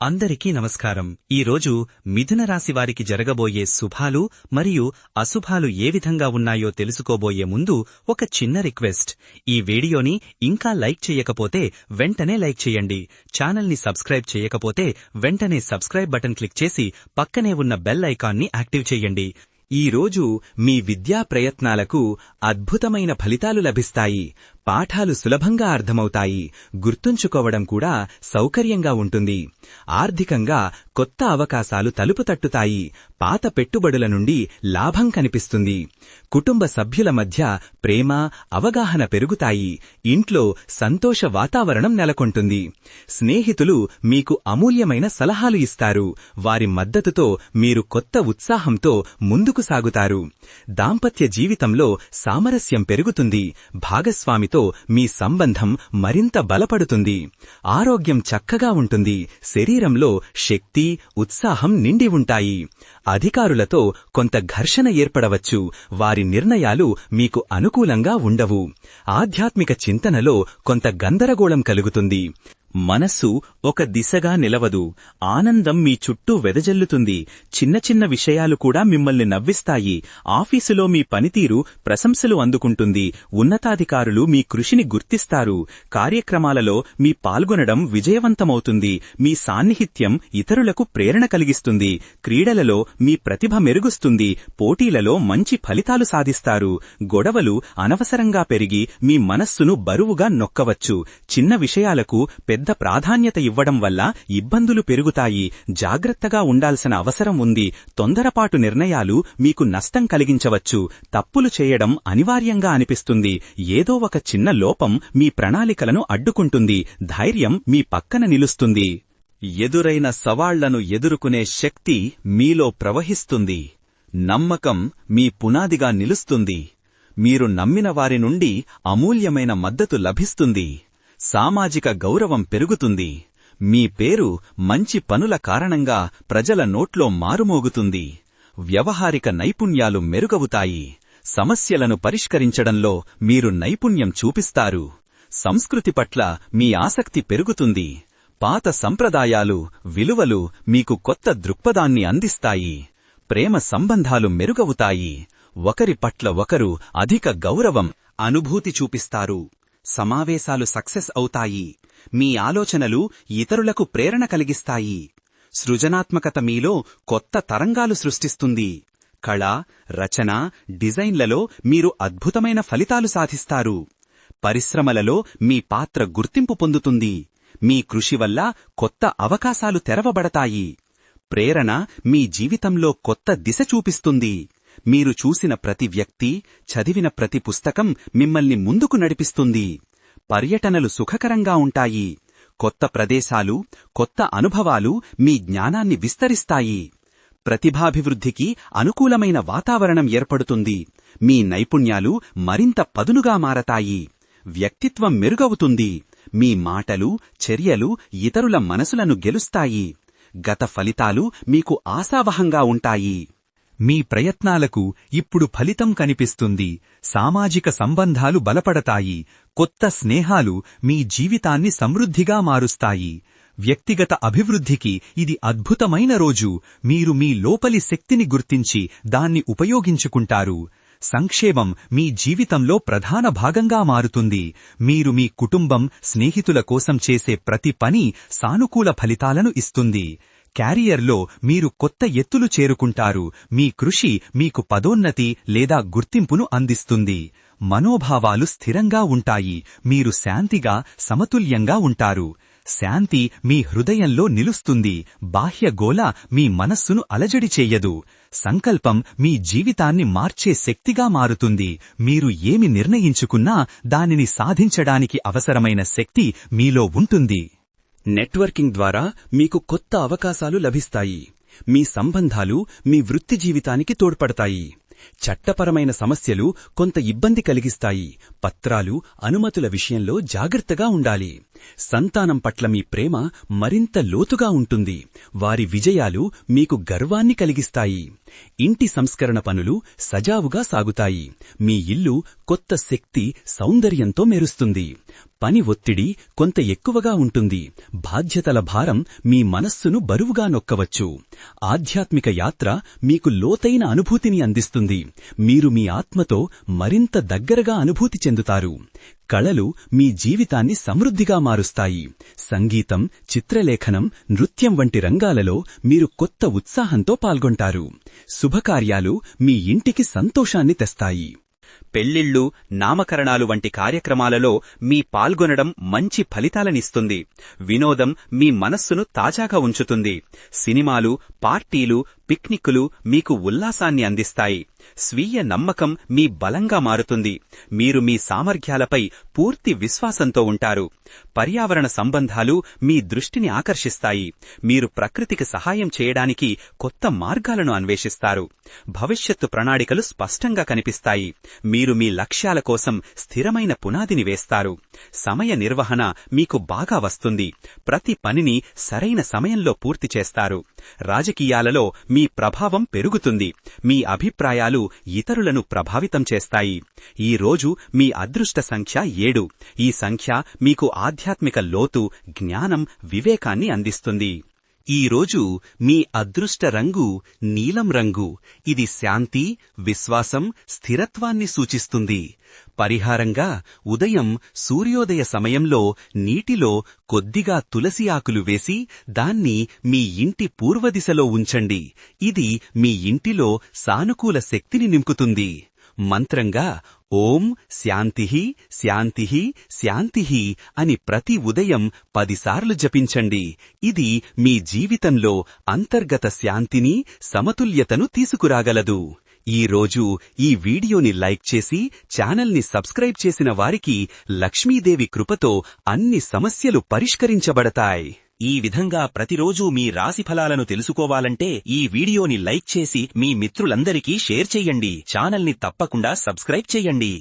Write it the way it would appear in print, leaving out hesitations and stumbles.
అందరికీ నమస్కారం. ఈరోజు మిథున రాశి వారికి జరగబోయే శుభాలు మరియు అశుభాలు ఏ విధంగా ఉన్నాయో తెలుసుకోబోయే ముందు ఒక చిన్న రిక్వెస్ట్. ఈ వీడియోని ఇంకా లైక్ చేయకపోతే వెంటనే లైక్ చేయండి. ఛానల్ని సబ్స్క్రైబ్ చేయకపోతే వెంటనే సబ్స్క్రైబ్ బటన్ క్లిక్ చేసి పక్కనే ఉన్న బెల్ ఐకాన్ని యాక్టివ్ చేయండి. ఈ రోజు మీ విద్యా ప్రయత్నాలకు అద్భుతమైన ఫలితాలు లభిస్తాయి. పాఠాలు సులభంగా అర్థమవుతాయి. గుర్తుంచుకోవడం కూడా సౌకర్యంగా ఉంటుంది. ఆర్థికంగా కొత్త అవకాశాలు తలుపు తట్టుతాయి. పాత పెట్టుబడుల నుండి లాభం కనిపిస్తుంది. కుటుంబ సభ్యుల మధ్య ప్రేమ, అవగాహన పెరుగుతాయి. ఇంట్లో సంతోష వాతావరణం నెలకొంటుంది. స్నేహితులు మీకు అమూల్యమైన సలహాలు ఇస్తారు. వారి మద్దతుతో మీరు కొత్త ఉత్సాహంతో ముందుకు సాగుతారు. దాంపత్య జీవితంలో సామరస్యం పెరుగుతుంది. భాగస్వామితో మీ సంబంధం మరింత బలపడుతుంది. ఆరోగ్యం చక్కగా ఉంటుంది. శరీరంలో శక్తి, ఉత్సాహం నిండి ఉంటాయి. అధికారులతో కొంత ఘర్షణ ఏర్పడవచ్చు. వారి నిర్ణయాలు మీకు అనుకూలంగా ఉండవు. ఆధ్యాత్మిక చింతనలో కొంత గందరగోళం కలుగుతుంది. మనస్సు ఒక దిశగా నిలవదు. ఆనందం మీ చుట్టూ వెదజల్లుతుంది. చిన్న చిన్న విషయాలు కూడా మిమ్మల్ని నవ్విస్తాయి. ఆఫీసులో మీ పనితీరు ప్రశంసలు అందుకుంటుంది. ఉన్నతాధికారులు మీ కృషిని గుర్తిస్తారు. కార్యక్రమాలలో మీ పాల్గొనడం విజయవంతమవుతుంది. మీ సాన్నిహిత్యం ఇతరులకు ప్రేరణ కలిగిస్తుంది. క్రీడలలో మీ ప్రతిభ మెరుగుస్తుంది. పోటీలలో మంచి ఫలితాలు సాధిస్తారు. గొడవలు అనవసరంగా పెరిగి మీ మనస్సును బరువుగా నొక్కవచ్చు. చిన్న విషయాలకు పెద్ద ప్రాధాన్యత ఇవ్వడం వల్ల ఇబ్బందులు పెరుగుతాయి. జాగ్రత్తగా ఉండాల్సిన అవసరం ఉంది. తొందరపాటు నిర్ణయాలు మీకు నష్టం కలిగించవచ్చు. తప్పులు చేయడం అనివార్యంగా అనిపిస్తుంది. ఏదో ఒక చిన్న లోపం మీ ప్రణాళికలను అడ్డుకుంటుంది. ధైర్యం మీ పక్కన నిలుస్తుంది. ఎదురైన సవాళ్లను ఎదుర్కొనే శక్తి మీలో ప్రవహిస్తుంది. నమ్మకం మీ పునాదిగా నిలుస్తుంది. మీరు నమ్మిన వారి నుండి అమూల్యమైన మద్దతు లభిస్తుంది. సామాజిక గౌరవం పెరుగుతుంది. మీ పేరు మంచి పనుల కారణంగా ప్రజల నోట్లో మారుమోగుతుంది. వ్యవహారిక నైపుణ్యాలు మెరుగవుతాయి. సమస్యలను పరిష్కరించడంలో మీరు నైపుణ్యం చూపిస్తారు. సంస్కృతి పట్ల మీ ఆసక్తి పెరుగుతుంది. పాత సంప్రదాయాలు, విలువలు మీకు కొత్త దృక్పథాన్ని అందిస్తాయి. ప్రేమ సంబంధాలు మెరుగవుతాయి. ఒకరి పట్ల ఒకరు అధిక గౌరవం, అనుభూతి చూపిస్తారు. సమావేశాలు సక్సెస్ అవుతాయి. మీ ఆలోచనలు ఇతరులకు ప్రేరణ కలిగిస్తాయి. సృజనాత్మకత మీలో కొత్త తరంగాలు సృష్టిస్తుంది. కళ, రచన, డిజైన్లలో మీరు అద్భుతమైన ఫలితాలు సాధిస్తారు. పరిశ్రమలలో మీ పాత్ర గుర్తింపు పొందుతుంది. మీ కృషి వల్ల కొత్త అవకాశాలు తెరవబడతాయి. ప్రేరణ మీ జీవితంలో కొత్త దిశ చూపిస్తుంది. మీరు చూసిన ప్రతి వ్యక్తి, చదివిన ప్రతి పుస్తకం మిమ్మల్ని ముందుకు నడిపిస్తుంది. పర్యటనలు సుఖకరంగా ఉంటాయి. కొత్త ప్రదేశాలు, కొత్త అనుభవాలు మీ జ్ఞానాన్ని విస్తరిస్తాయి. ప్రతిభాభివృద్ధికి అనుకూలమైన వాతావరణం ఏర్పడుతుంది. మీ నైపుణ్యాలు మరింత పదునుగా మారతాయి. వ్యక్తిత్వం మెరుగవుతుంది. మీ మాటలు, చర్యలు ఇతరుల మనసులను గెలుస్తాయి. గత ఫలితాలు మీకు ఆశావహంగా ఉంటాయి. మీ ప్రయత్నాలకు ఇప్పుడు ఫలితం కనిపిస్తుంది. సామాజిక సంబంధాలు బలపడతాయి. కొత్త స్నేహాలు మీ జీవితాన్ని సమృద్ధిగా మారుస్తాయి. వ్యక్తిగత అభివృద్ధికి ఇది అద్భుతమైన రోజు. మీరు మీ లోపలి శక్తిని గుర్తించి దాన్ని ఉపయోగించుకుంటారు. సంక్షేమం మీ జీవితంలో ప్రధాన భాగంగా మారుతుంది. మీరు మీ కుటుంబం, స్నేహితుల కోసం చేసే ప్రతి పని సానుకూల ఫలితాలను ఇస్తుంది. క్యారియర్లో మీరు కొత్త ఎత్తులు చేరుకుంటారు. మీ కృషి మీకు పదోన్నతి లేదా గుర్తింపును అందిస్తుంది. మనోభావాలు స్థిరంగా ఉంటాయి. మీరు శాంతిగా, సమతుల్యంగా ఉంటారు. శాంతి మీ హృదయంలో నిలుస్తుంది. బాహ్య గోల మీ మనస్సును అలజడి చెయ్యదు. సంకల్పం మీ జీవితాన్ని మార్చే శక్తిగా మారుతుంది. మీరు ఏమి నిర్ణయించుకున్నా దానిని సాధించడానికి అవసరమైన శక్తి మీలో ఉంటుంది. నెట్వర్కింగ్ ద్వారా మీకు కొత్త అవకాశాలు లభిస్తాయి. మీ సంబంధాలు మీ వృత్తి జీవితానికి తోడ్పడతాయి. చట్టపరమైన సమస్యలు కొంత ఇబ్బంది కలిగిస్తాయి. పత్రాలు, అనుమతుల విషయంలో జాగ్రత్తగా ఉండాలి. సంతానం పట్ల మీ ప్రేమ మరింత లోతుగా ఉంటుంది. వారి విజయాలు మీకు గర్వాన్ని కలిగిస్తాయి. ఇంటి సంస్కరణ పనులు సజావుగా సాగుతాయి. మీ ఇల్లు కొత్త శక్తి, సౌందర్యంతో మెరుస్తుంది. పని ఒత్తిడి కొంత ఎక్కువగా ఉంటుంది. బాధ్యతల భారం మీ మనస్సును బరువుగా నొక్కవచ్చు. ఆధ్యాత్మిక యాత్ర మీకు లోతైన అనుభూతిని అందిస్తుంది. మీరు మీ ఆత్మతో మరింత దగ్గరగా అనుభూతి చెందుతారు. కళలు మీ జీవితాన్ని సమృద్ధిగా మారుస్తాయి. సంగీతం, చిత్రలేఖనం, నృత్యం వంటి రంగాలలో మీరు కొత్త ఉత్సాహంతో పాల్గొంటారు. శుభకార్యాలు మీ ఇంటికి సంతోషాన్ని తెస్తాయి. పెళ్లిళ్లు, నామకరణాలు వంటి కార్యక్రమాలలో మీ పాల్గొనడం మంచి ఫలితాలనిస్తుంది. వినోదం మీ మనస్సును తాజాగా ఉంచుతుంది. సినిమాలు, పార్టీలు, పిక్నిక్కులు మీకు ఉల్లాసాన్ని అందిస్తాయి. స్వీయ నమ్మకం మీ బలంగా మారుతుంది. మీరు మీ సామర్థ్యాలపై పూర్తి విశ్వాసంతో ఉంటారు. పర్యావరణ సంబంధాలు మీ దృష్టిని ఆకర్షిస్తాయి. మీరు ప్రకృతికి సహాయం చేయడానికి కొత్త మార్గాలను అన్వేషిస్తారు. భవిష్యత్తు ప్రణాళికలు స్పష్టంగా కనిపిస్తాయి. మీరు మీ లక్ష్యాల కోసం స్థిరమైన పునాదిని వేస్తారు. సమయ నిర్వహణ మీకు బాగా వస్తుంది. ప్రతి పనిని సరైన సమయంలో పూర్తి చేస్తారు. రాజకీయాలలో మీ ప్రభావం పెరుగుతుంది. మీ అభిప్రాయాలు ఇతరులను ప్రభావితం చేస్తాయి. ఈ రోజు మీ అదృష్ట సంఖ్య 7. ఈ సంఖ్య మీకు ఆధ్యాత్మిక లోతు, జ్ఞానం, వివేకాన్ని అందిస్తుంది. ఈ రోజు మీ అదృష్ట రంగు నీలం రంగు. ఇది శాంతి, విశ్వాసం, స్థిరత్వాన్ని సూచిస్తుంది. పరిహారంగా ఉదయం సూర్యోదయ సమయంలో నీటిలో కొద్దిగా తులసి ఆకులు వేసి దాన్ని మీ ఇంటి పూర్వదిశలో ఉంచండి. ఇది మీ ఇంటిలో సానుకూల శక్తిని నింపుతుంది. మంత్రంగా ఓం శాంతిః శాంతిః శాంతిః అని ప్రతి ఉదయం 10 సార్లు జపించండి. ఇది మీ జీవితంలో అంతర్గత శాంతిని, సమతుల్యతను తీసుకురాగలదు. ఈ రోజు ఈ వీడియోని లైక్ చేసి ఛానల్ని సబ్స్క్రైబ్ చేసిన వారికి లక్ష్మీదేవి కృపతో అన్ని సమస్యలు పరిష్కరించబడతాయి. ఈ విధంగా ప్రతిరోజూ మీ రాశిఫలాలను తెలుసుకోవాలంటే ఈ వీడియోని లైక్ చేసి మీ మిత్రులందరికీ షేర్ చెయ్యండి. ఛానల్ని తప్పకుండా సబ్స్క్రైబ్ చెయ్యండి.